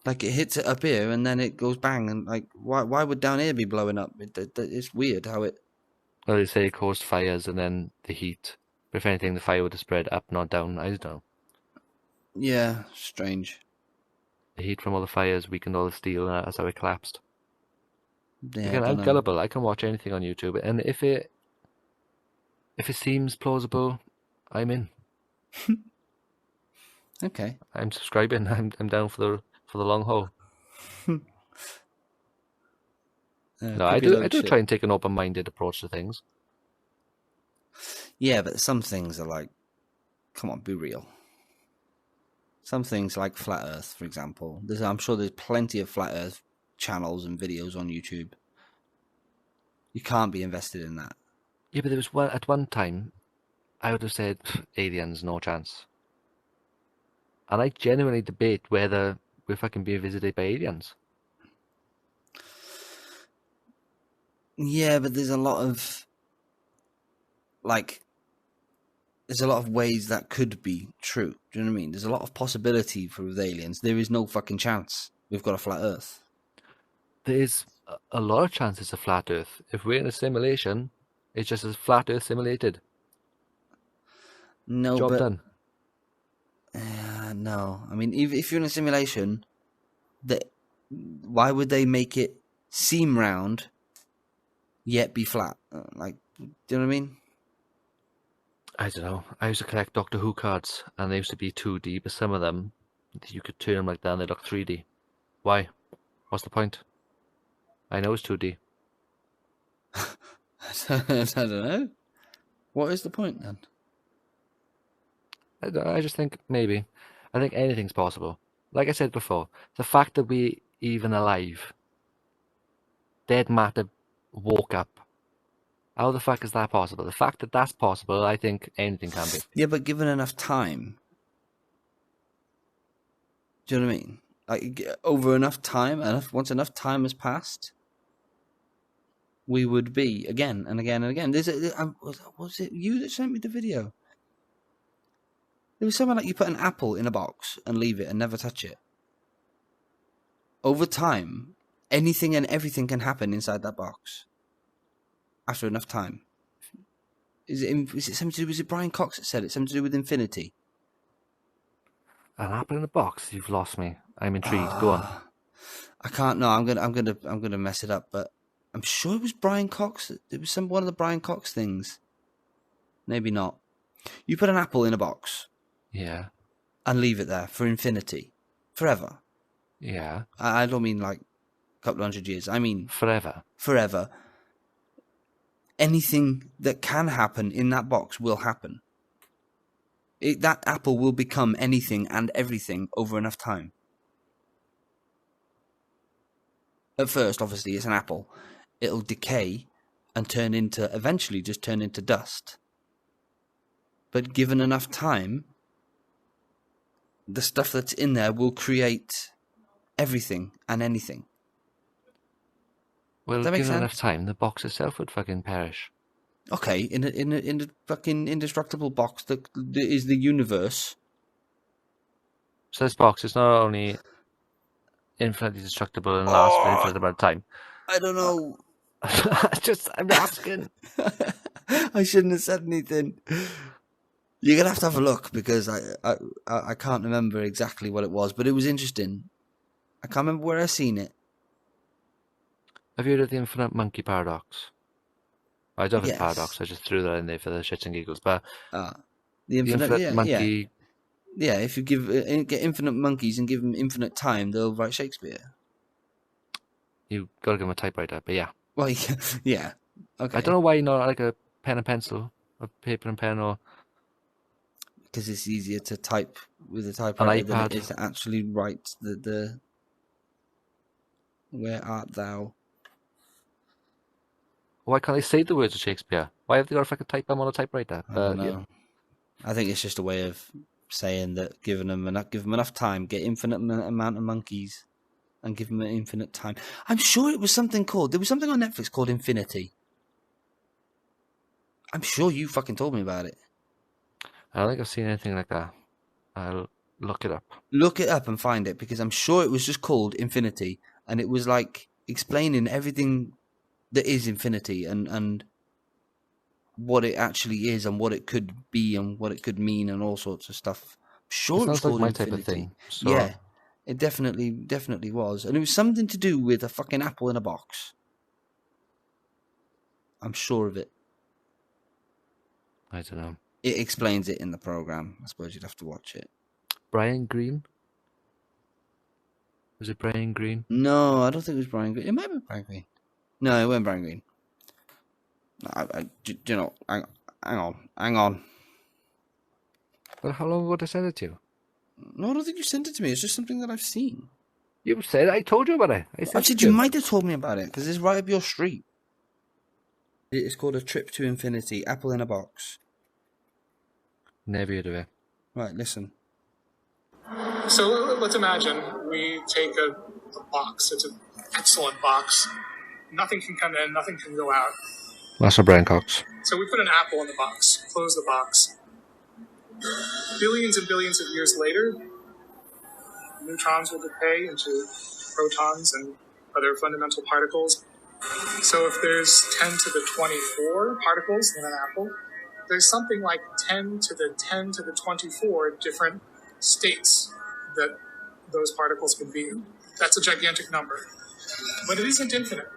Like it hits it up here and then it goes bang, and like why would down here be blowing up? It's weird how it. Well, they say it caused fires and then the heat. But if anything, the fire would have spread up, not down. I don't know. Yeah, strange. The heat from all the fires weakened all the steel, and that's how it collapsed. Yeah, Again, I'm gullible. I can watch anything on YouTube, and if it seems plausible, I'm in. Okay. I'm subscribing. I'm down for the long haul. No, I do try and take an open-minded approach to things. Yeah, but some things are like, come on, be real. Some things like Flat Earth, for example. I'm sure there's plenty of Flat Earth channels and videos on YouTube. You can't be invested in that. Yeah, but there was at one time, I would have said aliens, no chance. And I genuinely debate whether we're fucking being visited by aliens. Yeah, but there's a lot of, like, there's a lot of ways that could be true. Do you know what I mean? There's a lot of possibility for with aliens. There is no fucking chance we've got a flat Earth. There's a lot of chances of flat Earth. If we're in a simulation, it's just a flat Earth simulated. No, Job but done. no. I mean, if you're in a simulation, why would they make it seem round yet be flat? Like, do you know what I mean? I don't know. I used to collect Doctor Who cards, and they used to be 2D, but some of them, you could turn them like that and they look 3D. Why? What's the point? I know it's 2D. I don't know. What is the point then? I just think maybe. I think anything's possible. Like I said before, the fact that we're even alive, dead matter woke up. How the fuck is that possible? The fact that that's possible, I think anything can be. Yeah, but given enough time. Do you know what I mean? Like, over enough time, once enough time has passed, we would be again and again and again. Was it you that sent me the video? It was something like you put an apple in a box and leave it and never touch it. Over time, anything and everything can happen inside that box. After enough time. Is it something to do? Was it Brian Cox that said it? Something to do with infinity? An apple in a box? You've lost me. I'm intrigued. Go on. I can't. No, I'm gonna mess it up. But I'm sure it was Brian Cox. It was one of the Brian Cox things. Maybe not. You put an apple in a box. Yeah. And leave it there for infinity, forever. Yeah. I don't mean like a couple of 100 years. I mean forever. Forever. Anything that can happen in that box will happen. That apple will become anything and everything over enough time. At first, obviously, it's an apple. It'll decay and eventually just turn into dust. But given enough time, the stuff that's in there will create everything and anything. Well, given enough time, the box itself would fucking perish. Okay, in a fucking indestructible box that is the universe. So this box is not only infinitely destructible and lasts for an infinite amount of time. I don't know. I'm asking. I shouldn't have said anything. You're gonna have to have a look because I can't remember exactly what it was, but it was interesting. I can't remember where I seen it. Have you heard of the infinite monkey paradox? I don't have a paradox. I just threw that in there for the shits and giggles. But the infinite monkey. Yeah, if you get infinite monkeys and give them infinite time, they'll write Shakespeare. You gotta give them a typewriter, but yeah. Well, yeah. Okay. I don't know why not like a pen and pencil, or paper and pen, or because it's easier to type with a typewriter than it is to actually write the "Where art thou?" Why can't they say the words of Shakespeare? Why have they got to fucking type them on a typewriter? I don't know. Yeah. I think it's just a way of saying that give them enough time, get infinite amount of monkeys, and give them an infinite time. I'm sure it was something called. There was something on Netflix called Infinity. I'm sure you fucking told me about it. I don't think I've seen anything like that. I'll look it up. Look it up and find it because I'm sure it was just called Infinity, and it was like explaining everything that is infinity and what it actually is and what it could be and what it could mean and all sorts of stuff. I'm sure it was called like my Infinity. Type of thing. So... Yeah, it definitely was, and it was something to do with a fucking apple in a box. I'm sure of it. I don't know. It explains it in the program. I suppose you'd have to watch it. Brian Greene? Was it Brian Greene? No, I don't think it was Brian Greene. It might be Brian Greene. No, it wasn't Brian Greene. Hang on. Well, how long would I send it to you? No, I don't think you sent it to me. It's just something that I've seen. You said I told you about it. I said you might have told me about it because it's right up your street. It's called A Trip to Infinity, Apple in a Box. Never heard of it. Right, listen. So let's imagine we take a box. It's an excellent box. Nothing can come in, nothing can go out. That's a Brian Cox. So we put an apple in the box, close the box. Billions and billions of years later, neutrons will decay into protons and other fundamental particles. So if there's 10 to the 24 particles in an apple, there's something like 10 to the 24 different states that those particles can be in. That's a gigantic number. But it isn't infinite.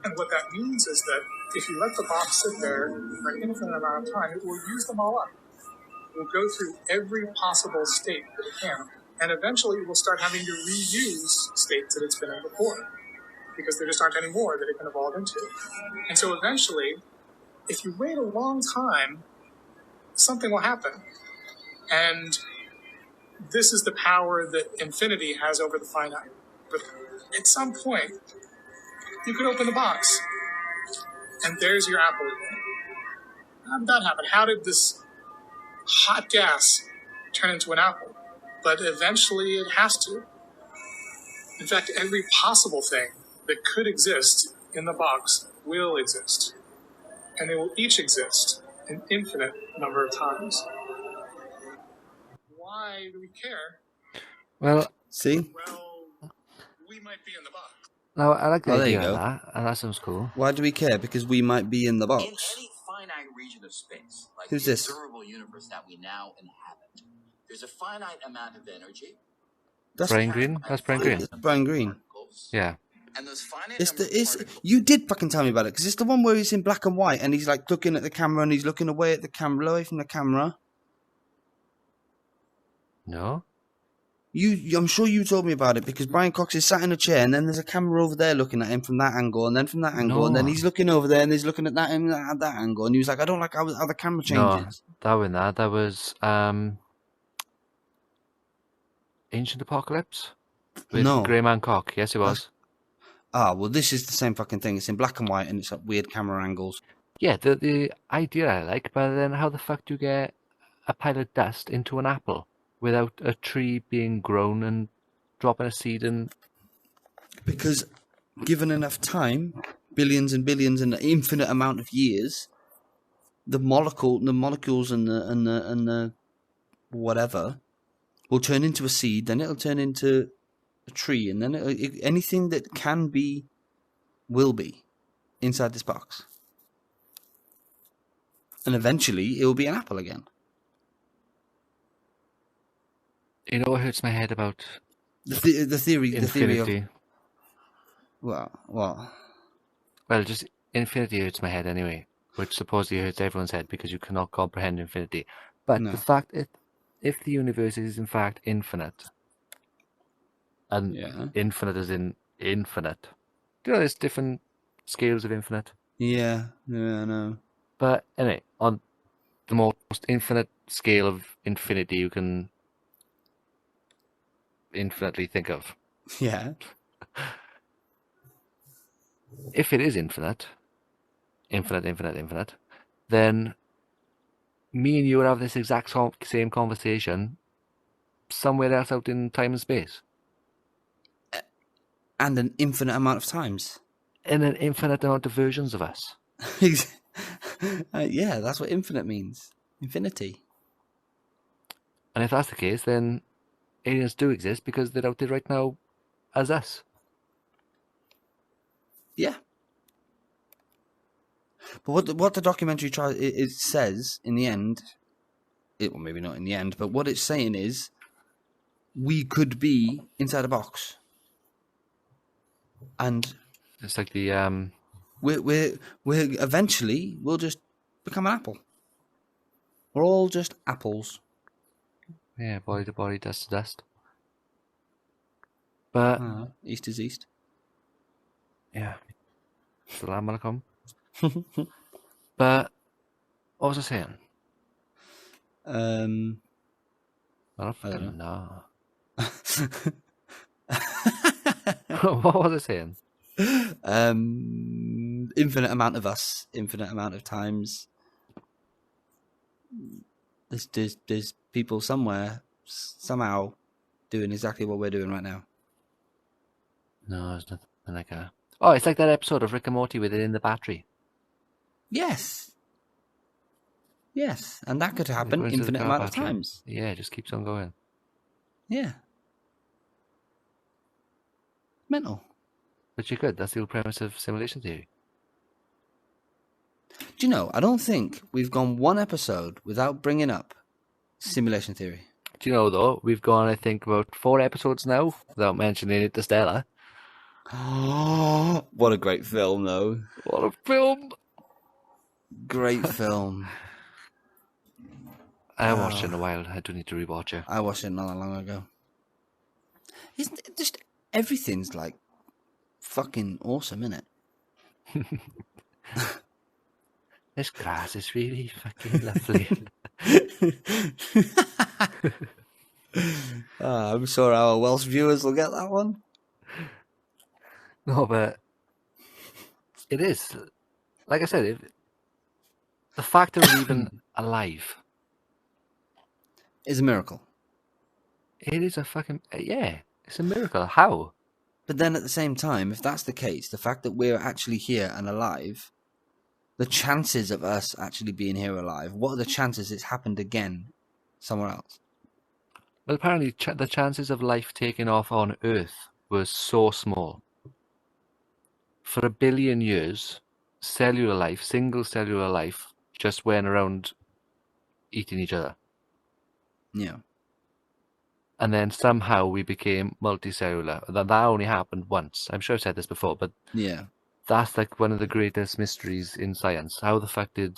And what that means is that if you let the box sit there for an infinite amount of time, it will use them all up. It will go through every possible state that it can. And eventually it will start having to reuse states that it's been in before, because there just aren't any more that it can evolve into. And so eventually, if you wait a long time, something will happen. And this is the power that infinity has over the finite. But at some point, you could open the box, and there's your apple again. How did that happen? How did this hot gas turn into an apple? But eventually it has to. In fact, every possible thing that could exist in the box will exist. And they will each exist an infinite number of times. Why do we care? Well, See? Well, we might be in the box. now I like the Oh, there you idea of go. that, and that sounds cool. Why do we care? Because we might be in the In box. any finite region of space, like Who's the this? observable universe that we now inhabit, there's a finite amount of energy. That's Brian Green? That's Brian Green. It's Brian Green. Particles, Yeah. and those finite It's number the of it's particles- you did fucking tell me about it, because it's the one where he's in black and white and he's like looking at the camera and he's looking away at the camera, away from the camera. No? I'm sure you told me about it, because Brian Cox is sat in a chair and then there's a camera over there looking at him from that angle, and then from that angle, and then No. he's looking over there and he's looking at that at that angle, and he was like, I don't like how the camera No, changes. that wasn't that. That was Ancient Apocalypse with No. Greyman Cock. Yes, it was. Ah, well, this is the same fucking thing. It's in black and white and it's like weird camera angles. Yeah, the idea I like, but then how the fuck do you get a pile of dust into an apple without a tree being grown and dropping a seed and... Because given enough time, billions and billions and an infinite amount of years, the molecules and the whatever will turn into a seed, then it'll turn into a tree, and then anything that can be will be inside this box. And eventually it will be an apple again. You know what hurts my head about The theory infinity? of well, Well, just infinity hurts my head anyway, which supposedly hurts everyone's head because you cannot comprehend infinity. But No. the fact if the universe is in fact infinite, and Yeah. infinite is in infinite, do you know there's different scales of infinite? Yeah, no. But anyway, on the most infinite scale of infinity you can infinitely think of, Yeah. if it is infinite, then me and you would have this exact same conversation somewhere else out in time and space. And an infinite amount of times. In an infinite amount of versions of us. Yeah, that's what infinite means. Infinity. And if that's the case, then aliens do exist because they're out there right now as us. Yeah. But what the documentary it says in the end, well, maybe not in the end, but what it's saying is, we could be inside a box, and It's like the we're eventually we'll just become an apple. We're all just apples. yeah, body to body, dust to dust. But East is east. yeah, the lamb will come. But what was I saying? I I don't I don't fucking know. What was I saying? Infinite amount of us, infinite amount of times. There's people somewhere, somehow, doing exactly what we're doing right now. No, there's nothing like that. Oh, it's like that episode of Rick and Morty with it in the battery. Yes. Yes, and that could It happen goes into the infinite car amount of battery. times. Yeah, it just keeps on going. Yeah. Mental. But you could. That's the whole premise of simulation theory. Do you know, I don't think we've gone one episode without bringing up simulation theory. Do you know, though, we've gone, I think, about 4 episodes now without mentioning Interstellar. What a great film, though. What a film! Great film. I haven't watched it in a while. I do need to rewatch it. I watched it not that long ago. Isn't it just everything's like fucking awesome, isn't it? This grass is really fucking lovely. I'm sure our Welsh viewers will get that one. No, but it is. Like I said, the fact that we're even alive. It's a miracle. It is a fucking... Yeah, it's a miracle. How? But then at the same time, if that's the case, the fact that we're actually here and alive, the chances of us actually being here alive, what are the chances it's happened again somewhere else? Well, apparently the chances of life taking off on Earth were so small. For 1 billion years, cellular life, single cellular life, just went around eating each other. Yeah. And then somehow we became multicellular. That only happened once. I'm sure I've said this before, but Yeah. that's like one of the greatest mysteries in science. How the fuck did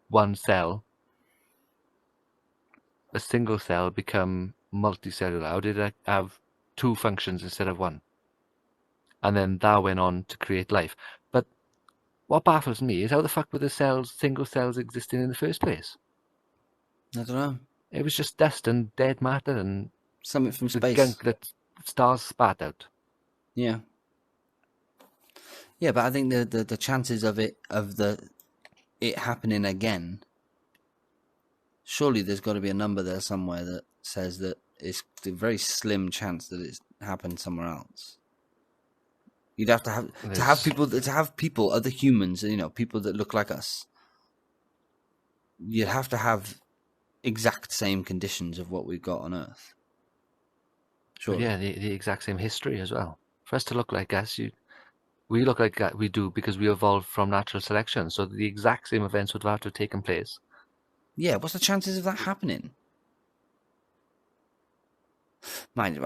one cell, a single cell, become multicellular? How did it have 2 functions instead of 1? And then that went on to create life. But what baffles me is how the fuck were the single cells existing in the first place? I don't know. It was just dust and dead matter and Something from the space. gunk that stars spat out. Yeah. Yeah, but I think the chances of it happening again, surely there's got to be a number there somewhere that says that it's a very slim chance that it's happened somewhere else. You'd have to have people, other humans, people that look like us. You'd have to have exact same conditions of what we've got on Earth. Sure. But yeah, the exact same history as well. For us to look like us, we look like that we do because we evolved from natural selection. So the exact same events would have to have taken place. Yeah, what's the chances of that happening? Mind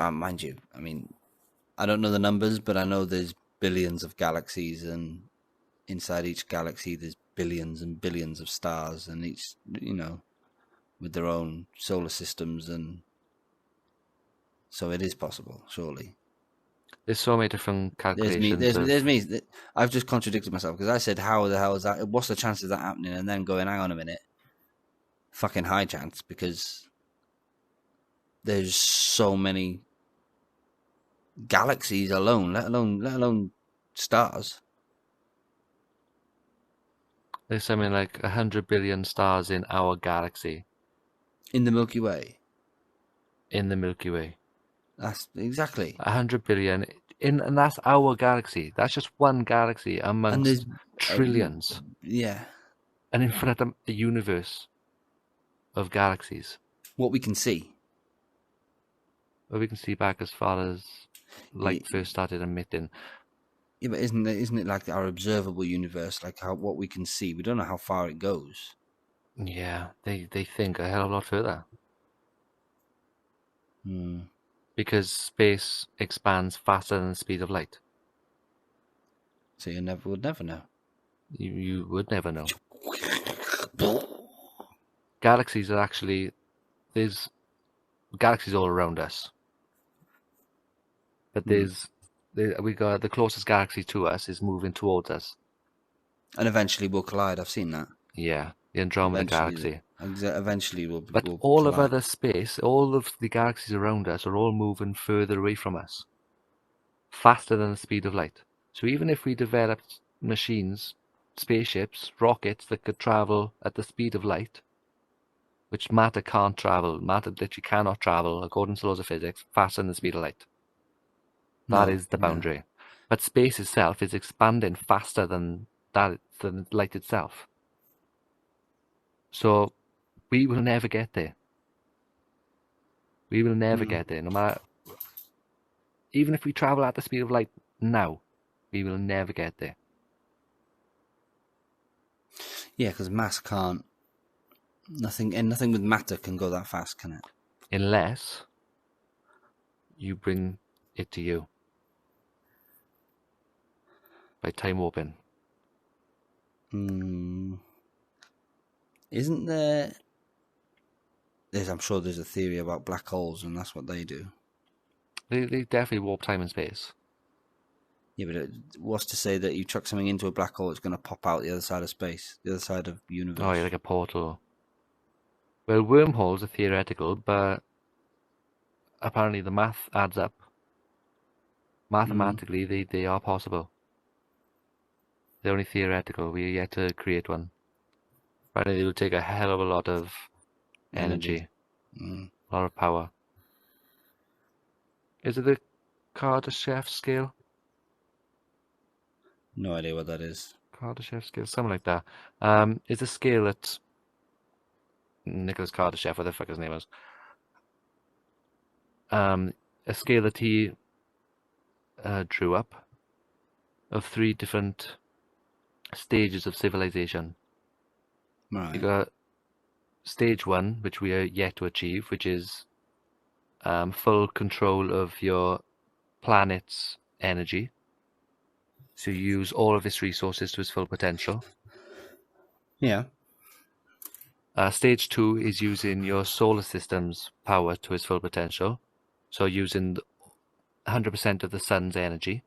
you, I mean, I don't know the numbers, but I know there's billions of galaxies, and inside each galaxy there's billions and billions of stars, and each, with their own solar systems, and so it is possible, surely. There's so many different calculations. There's me. I've just contradicted myself because I said, how the hell is that? What's the chance of that happening? And then going, hang on a minute. Fucking high chance, because there's so many galaxies alone, let alone stars. There's something like 100 billion stars in our galaxy. In the Milky Way. In the Milky Way. That's exactly. 100 billion, and that's our galaxy. That's just one galaxy amongst trillions. Yeah. An infinite universe of galaxies. What we can see. Well, we can see back as far as light first started emitting. Yeah, but isn't it like our observable universe, like what we can see? We don't know how far it goes. Yeah, they think a hell of a lot further. Because space expands faster than the speed of light. So you would never know. You would never know. Galaxies are actually... There's galaxies all around us. But we got the closest galaxy to us is moving towards us. And eventually we'll collide. I've seen that. Yeah, the Andromeda galaxy. Eventually we'll But we'll all collide. of other space, all of the galaxies around us are all moving further away from us. Faster than the speed of light. So even if we developed machines, spaceships, rockets that could travel at the speed of light, which matter can't travel, matter literally cannot travel, according to laws of physics, faster than the speed of light. That is the boundary. Yeah. But space itself is expanding faster than light itself. So we will never get there. We will never get there, no matter. Even if we travel at the speed of light now, we will never get there. Yeah, because mass can't. Nothing with matter can go that fast, can it? Unless you bring it to you by time warping. Isn't there? I'm sure there's a theory about black holes, and that's what they do. They definitely warp time and space. Yeah, but what's to say that you chuck something into a black hole, it's going to pop out the other side of space, the other side of the universe? Oh, yeah, like a portal. Well, wormholes are theoretical, but apparently the math adds up. Mathematically, they are possible. They're only theoretical. We're yet to create one. Apparently, it will take a hell of a lot of energy. A lot of power. Is it the Kardashev scale? No idea what that is. Kardashev scale, something like that. It's a scale that Nicholas Kardashev, whatever the fuck his name is. A scale that he drew up of 3 different stages of civilization. Right. You got stage 1, which we are yet to achieve, which is full control of your planet's energy. So you use all of its resources to its full potential. Yeah. Stage 2 is using your solar system's power to its full potential. So using 100% of the sun's energy.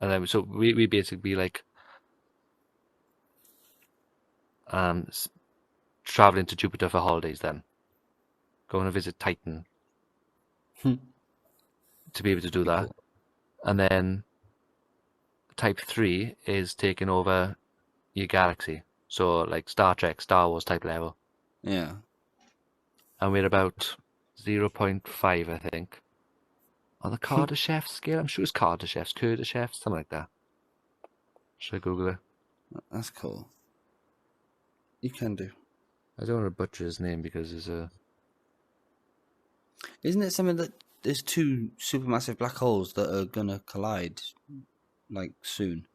And then, so we basically be like traveling to Jupiter for holidays then. Going to visit Titan. To be able to do that. Cool. And then type 3 is taking over your galaxy. So like Star Trek, Star Wars type level. Yeah. And we're about 0.5, I think. On the Kardashev scale? I'm sure it's Kardashev, something like that. Should I Google it? That's cool. You can do. I don't want to butcher his name because there's a... Isn't it something that there's 2 supermassive black holes that are going to collide, like, soon?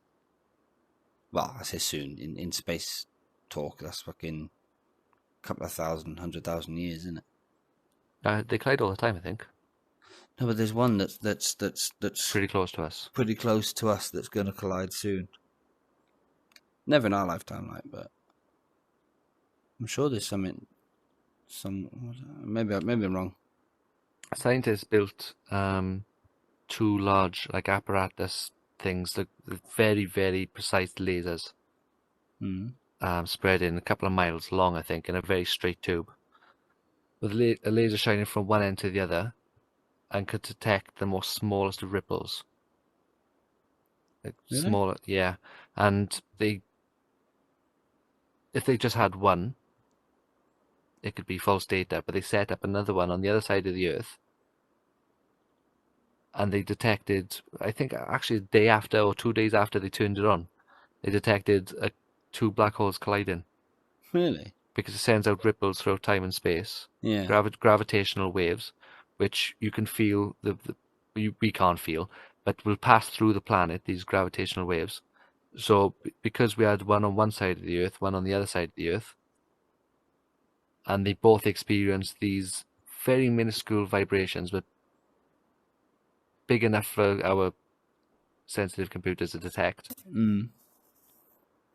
Well, I say soon. In space talk, that's fucking couple of 100,000 years, isn't it? They collide all the time, I think. No, but there's one that's Pretty close to us. pretty close to us that's going to collide soon. Never in our lifetime, like, but I'm sure there's something. Maybe I'm wrong. Scientists built 2 large like apparatus things, the very, very precise lasers, spread in a couple of miles long, I think, in a very straight tube, with a laser shining from one end to the other, and could detect the most smallest of ripples. Like Really? smaller, yeah. And if they just had one, it could be false data, but they set up another one on the other side of the Earth, and they detected, I think actually a day after or 2 days after they turned it on, they detected 2 black holes colliding. Really? Because it sends out ripples throughout time and space, Yeah. gravitational waves, which you can feel, we can't feel, but will pass through the planet, these gravitational waves. So because we had one on one side of the Earth, one on the other side of the Earth, and they both experienced these very minuscule vibrations, but big enough for our sensitive computers to detect.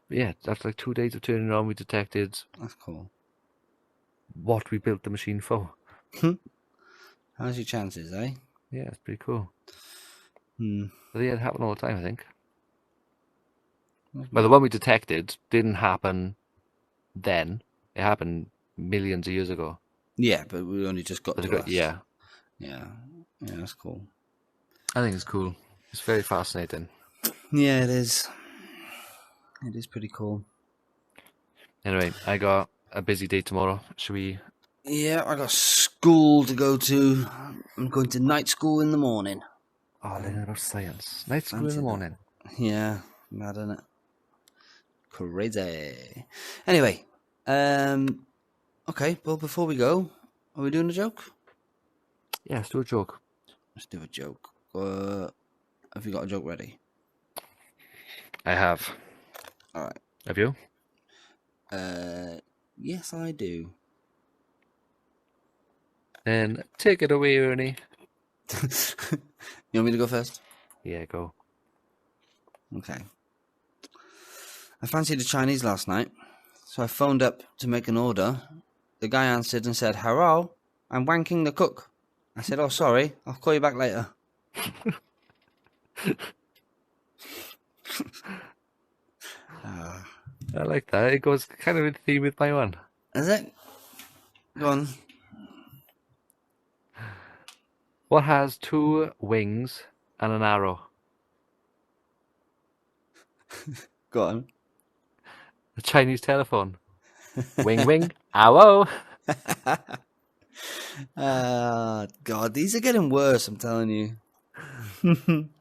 Yeah, after like 2 days of turning it on, we detected That's cool. what we built the machine for. How's your chances, eh? Yeah, it's pretty cool. But yeah, it happened all the time, I think. But the one we detected didn't happen then. It happened millions of years ago. Yeah, but we only just got to us. Yeah. Yeah, that's cool. I think it's cool. It's very fascinating. Yeah, it is. It is pretty cool. Anyway, I got a busy day tomorrow. Should we... Yeah, I got school to go to. I'm going to night school in the morning. Oh, learning about science. Night school in the morning. Yeah, mad, isn't it? Crazy. Anyway, okay, well, before we go, are we doing a joke? Yeah, let's do a joke. Let's do a joke. Have you got a joke ready? I have. All right. Have you? Yes, I do. Then take it away, Ernie. You want me to go first? Yeah, go. Okay. I fancied a Chinese last night, so I phoned up to make an order. The guy answered and said, "Hello, I'm wanking the cook." I said, "Oh, sorry, I'll call you back later." I like that. It goes kind of in theme with my one. Is it? Go on. What has 2 wings and an arrow? Go on. A Chinese telephone. Wing, wing, arrow. God, these are getting worse, I'm telling you.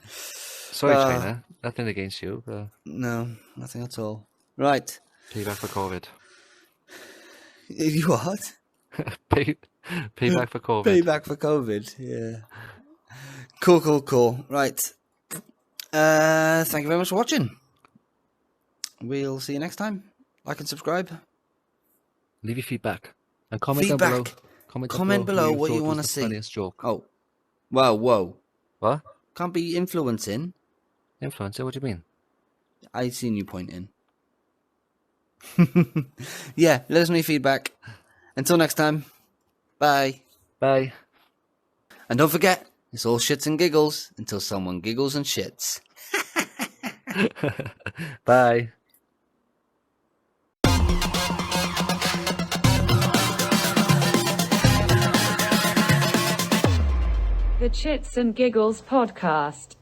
Sorry, China. Nothing against you. But No, nothing at all. Right. payback for COVID. You what? Payback for COVID. Payback for COVID, yeah. Cool. Right. Thank you very much for watching. We'll see you next time. Like and subscribe. Leave your feedback. And comment down below. Comment below what you want to see. Funniest joke. Oh. Whoa. What? Can't be influencing. Influencer? What do you mean? I seen you pointing. Yeah, let us know your feedback. Until next time. Bye. Bye. And don't forget, it's all shits and giggles until someone giggles and shits. Bye. The Chits and Giggles Podcast.